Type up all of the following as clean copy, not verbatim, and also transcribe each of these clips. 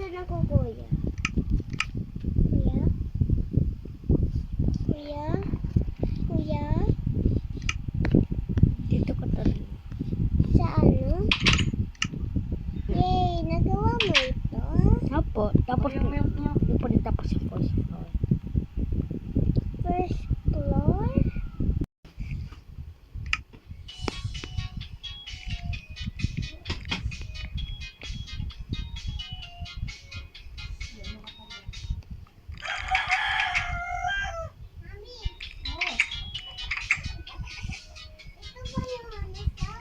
Nasaan ako, kuya? Kuya? Kuya? Kuya? Dito ka talaga. Sa ano? Yay! Nagawa mo ito? Opo, tapos hindi pa rin tapos yung first floor. First floor? Mami! Ito ba yung ano sa?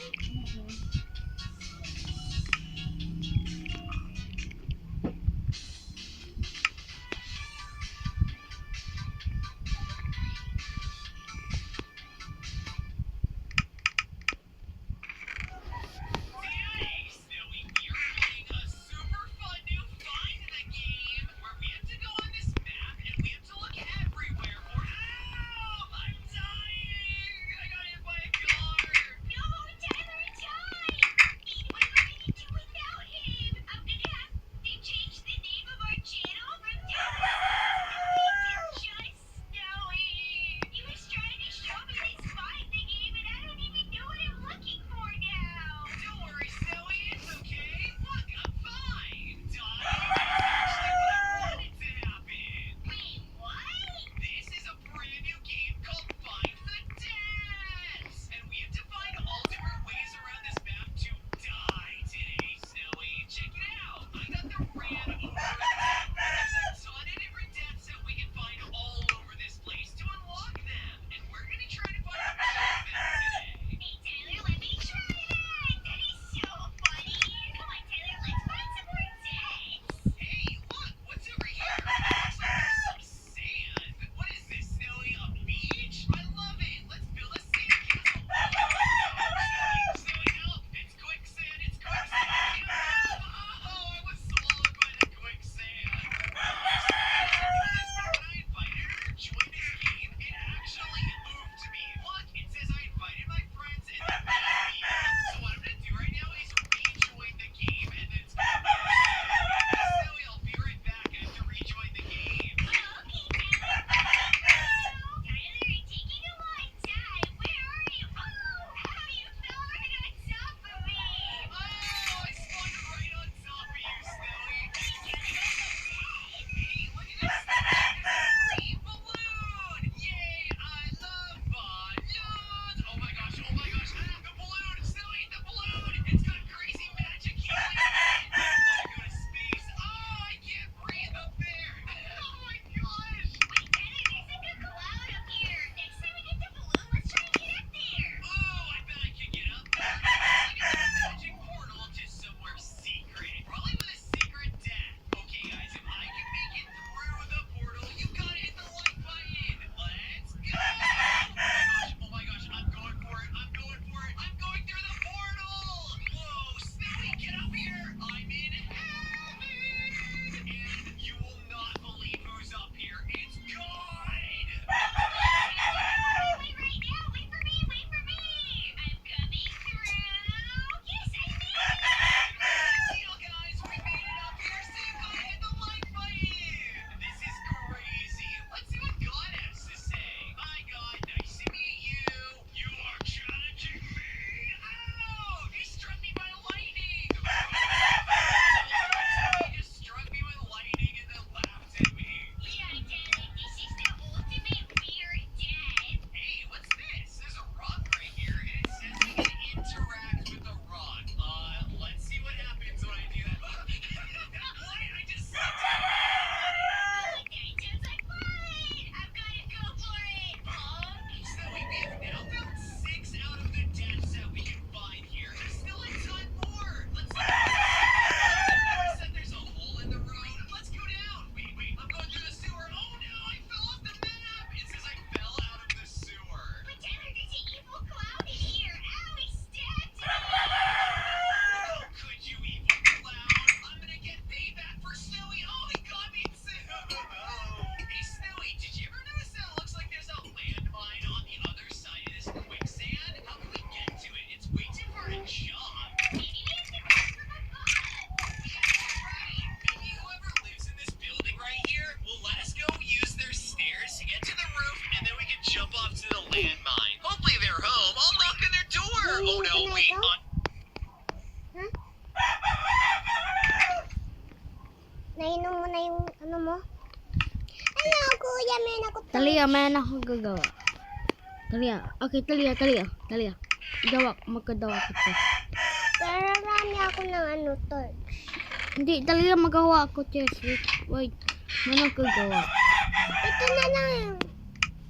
na yung ano mo. Hello, kuya. Meron ako to. Talia, may na akong gagawa. Talia. Okay, Talia. Magkadawa ko to. Pero marami ako ng ano, torch. Hindi, Talia, magawa ako, Chess. Wait. May nagkagawa. Ito na lang.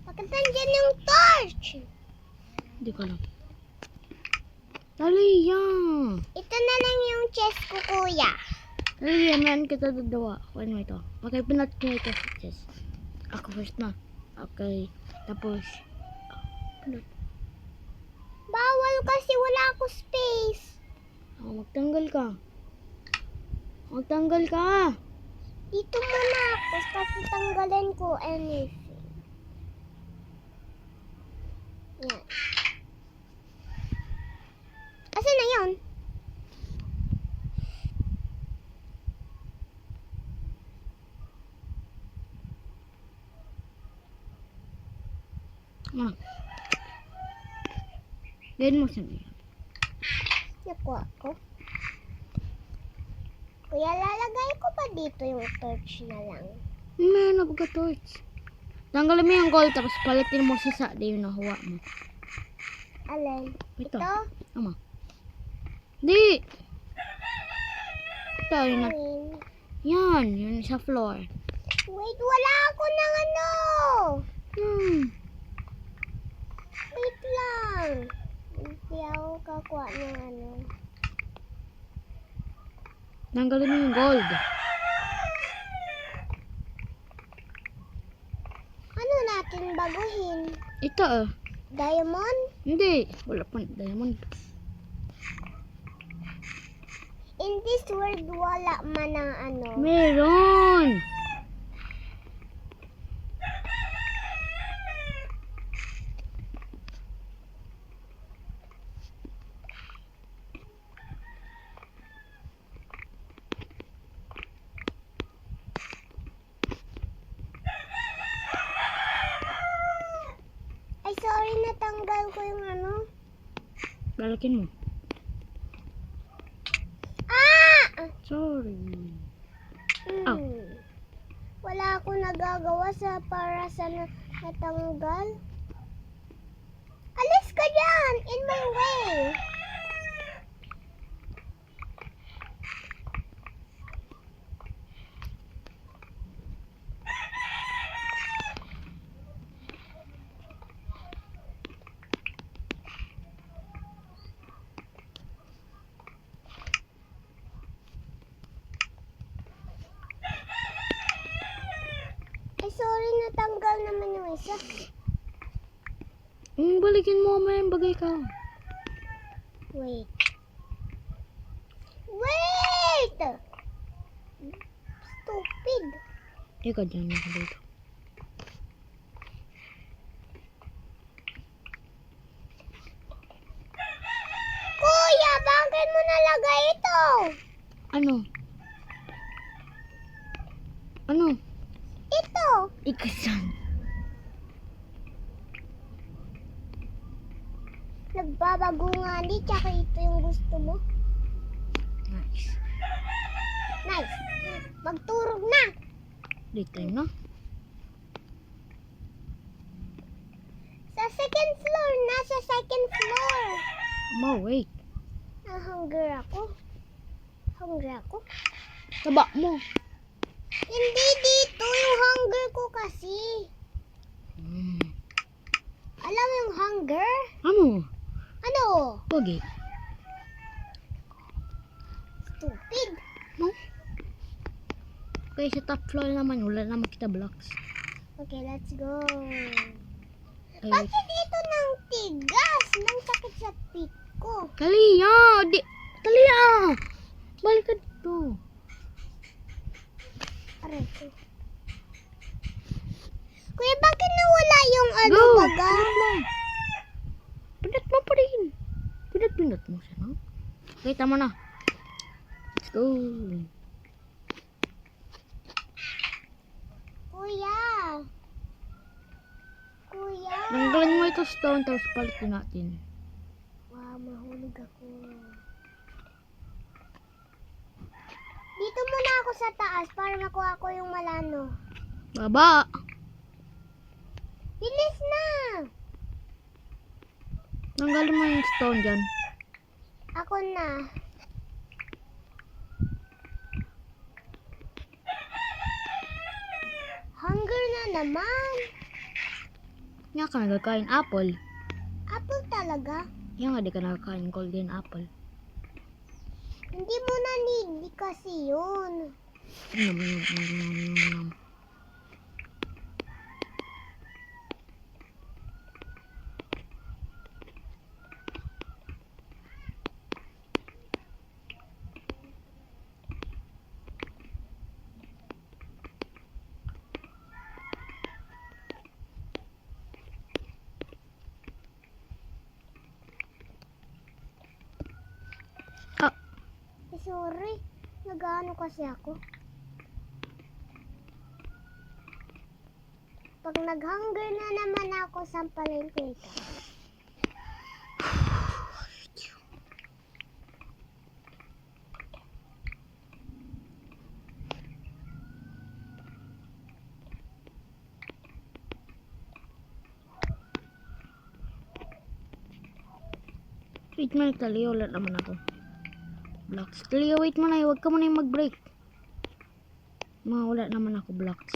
Bakit nandyan yung torch? Hindi ko lang. Talia. Ito na lang yung chest ko, kuya. Talia, meron kita dadawa. Kunin mo ito. Okay, pinat ko ito, Chess. Ako first na. Okay. Tapos. Pinat. Bawal kasi wala ako space. Magtanggal ka. Magtanggal ka. Dito muna ako kasi tanggalin ko anything. Yan. Asan na yun? Gawin mo siya ngayon. Nakuha ko. Kuya, lalagay ko pa dito yung torch na lang. Meron na pagka-torch. Tanggalin mo yung gold tapos palitin mo sa yung nahuwa mo. Alin? Ito. Ito? Tama. Di. Ito yun. Alin? Yan. Yun sa floor. Wait, wala ako ng ano. Wait lang. Hindi ako kakuha ng ano. Tanggalin mo yung gold. Ano natin baguhin? Ito Diamond? Hindi. Wala pa diamond. In this world, wala man ng ano. Meron. Ay, sorry, natanggal ko yung ano. Balakin mo. Ah! Sorry. Hmm. Ow. Wala akong nagagawa para sa natanggal. Alis ka dyan! In my way! Ay, sorry, natanggal naman yung isa. Balikin mo may bagay ka. Wait. Wait! Stupid. Ikaw dyan ako dito. Kuya, bakit mo nalagay ito? Ano? Ano? Ito. Ikasan. Nagbabago nga di, tsaka ito yung gusto mo. Nice. Nice. Magturog na. Daytime na. Sa second floor. Nasa second floor. Wait. Hunger ako. Hunger ako. Taba mo. Hindi dito yung hunger ko kasi. Alam mo yung hunger? Amo. Ano? Pogi. Stupid. No? Okay, sa top floor naman. Wala naman kita blocks. Okay, let's go. Ay, Bakit dito nang tigas? Nang sakit sa pit ko. Talia! Talia! Balik ka dito. Aray ko. Kuya, bakit nawala yung ano Go! baga? Pinat mo pa rin. Pinat mo siya, no? Okay, tama na. Let's go. Kuya. Kuya. Tanggalin mo ito stone, tapos palitin natin. Wow, mahulog ako. Dito mo muna ako sa taas para makuha ko yung malano. Baba. Bilis na! Tanggalin mo yung stone dyan. Ako na. Hunger na naman. Nga ka nagkakain apple. Apple talaga. Nga nga di ka nagkakain golden apple. Hindi mo na need kasi yun. Nom, nom, nom, nom, nom. Ah, Sorry. Nag-ano kasi ako. Pag nag-hunger na naman ako, sampalin ko ito. wait mo na Talia, wala naman ako. Blocks. Talia, wait mo na, huwag ka muna yung mag-break. Wala naman ako blocks.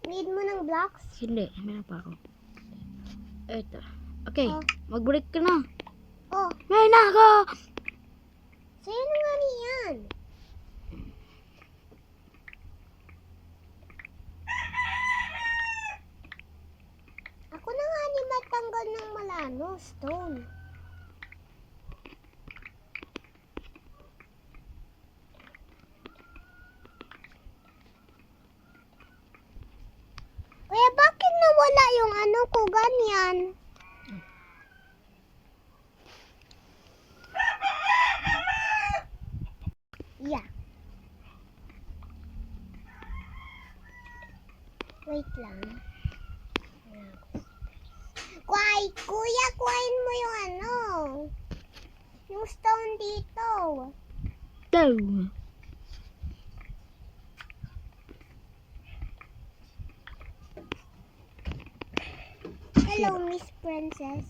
Need mo ng blocks? Hindi, meron pa ako. Eto. Okay, Oh. mag-break ka na. Oh, Meron na ako! sa'yo na nga niyan. Ako na nga ni matanggal ng malano, stone. Kaya bakit nawala yung ano ko ganyan? Yeah. Wait lang. Kuya, kuhain mo yung ano. Yung stone dito. Go! Hello, Miss Princess.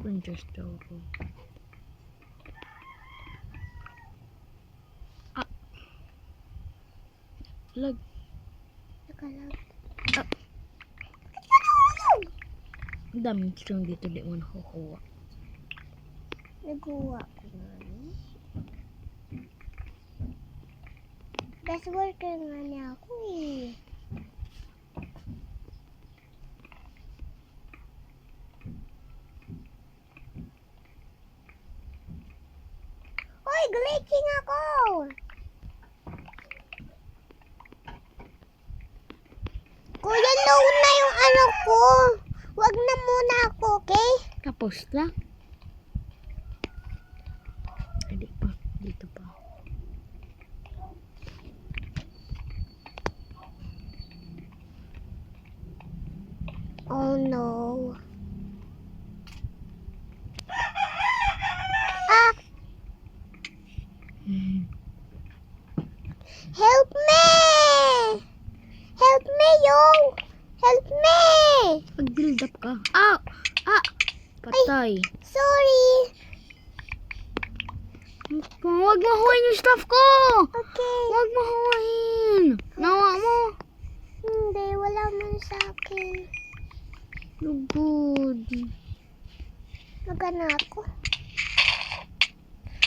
Princess daw ako. Ah. Lag. Nakalag. Ah. Bakit ka nahulog? Ang daming stone dito, di mo nakukuha. Naghuwa ko nga. Best worker nga niya ako eh. Hoy, glitching ako! Kuya, low na yung ano ko. Wag na muna ako, okay? Tapos na. Hindi pa. Dito pa. Oh no. Ah! Help me! Help me, yo! Help me! Mag-build up ka. Ah! Ah! Patay. Sorry. Huwag mahuwain yung stuff ko! Okay. Huwag mahuwain! Nawa mo! Hindi, wala man sa akin. Lugod. Magana ako.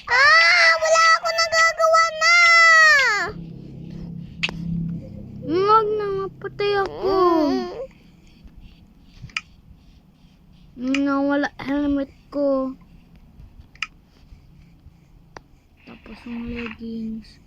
Ah! Wala ako nagagawa na! Huwag na, mapatay ako. Nawala helmet ko. Tapos ang leggings.